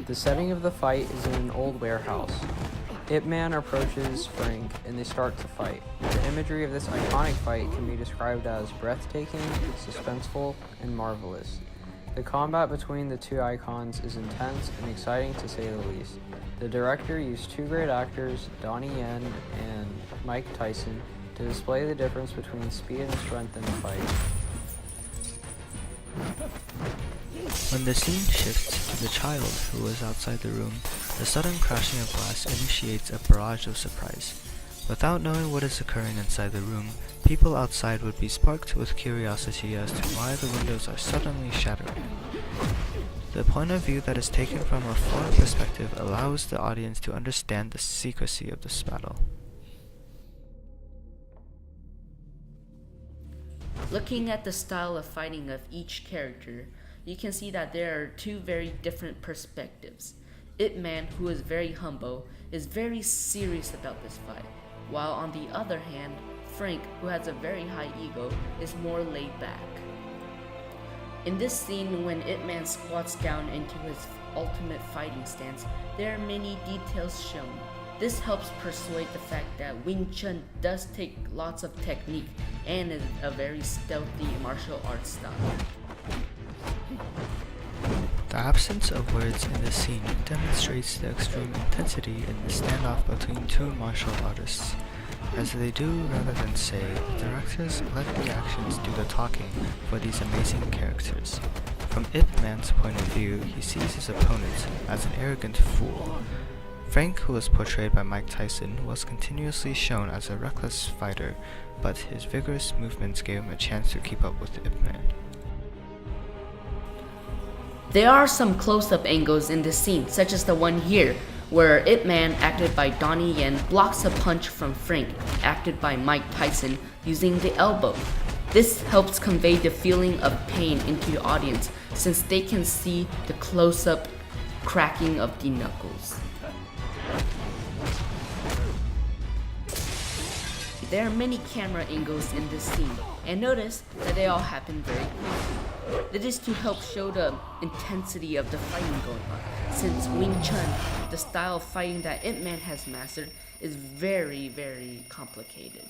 The setting of the fight is in an old warehouse. Ip Man approaches Frank and they start to fight. The imagery of this iconic fight can be described as breathtaking, suspenseful, and marvelous. The combat between the two icons is intense and exciting to say the least. The director used two great actors, Donnie Yen and Mike Tyson, to display the difference between speed and strength in the fight. When the scene shifts to the child who was outside the room, the sudden crashing of glass initiates a barrage of surprise. Without knowing what is occurring inside the room, people outside would be sparked with curiosity as to why the windows are suddenly shattering. The point of view that is taken from a foreign perspective allows the audience to understand the secrecy of this battle. Looking at the style of fighting of each character, you can see that there are two very different perspectives. Ip Man, who is very humble, is very serious about this fight, while on the other hand, Frank, who has a very high ego, is more laid back. In this scene, when Ip Man squats down into his ultimate fighting stance, there are many details shown. This helps persuade the fact that Wing Chun does take lots of technique and is a very stealthy martial arts style. The absence of words in this scene demonstrates the extreme intensity in the standoff between two martial artists. As they do rather than say, the directors let the actions do the talking for these amazing characters. From Ip Man's point of view, he sees his opponent as an arrogant fool. Frank, who was portrayed by Mike Tyson, was continuously shown as a reckless fighter, but his vigorous movements gave him a chance to keep up with Ip Man. There are some close-up angles in this scene, such as the one here, where Ip Man, acted by Donnie Yen, blocks a punch from Frank, acted by Mike Tyson, using the elbow. This helps convey the feeling of pain into the audience, since they can see the close-up cracking of the knuckles. There are many camera angles in this scene, and notice that they all happen very quickly. It is to help show the intensity of the fighting going on, since Wing Chun, the style of fighting that Ip Man has mastered, is very, very complicated.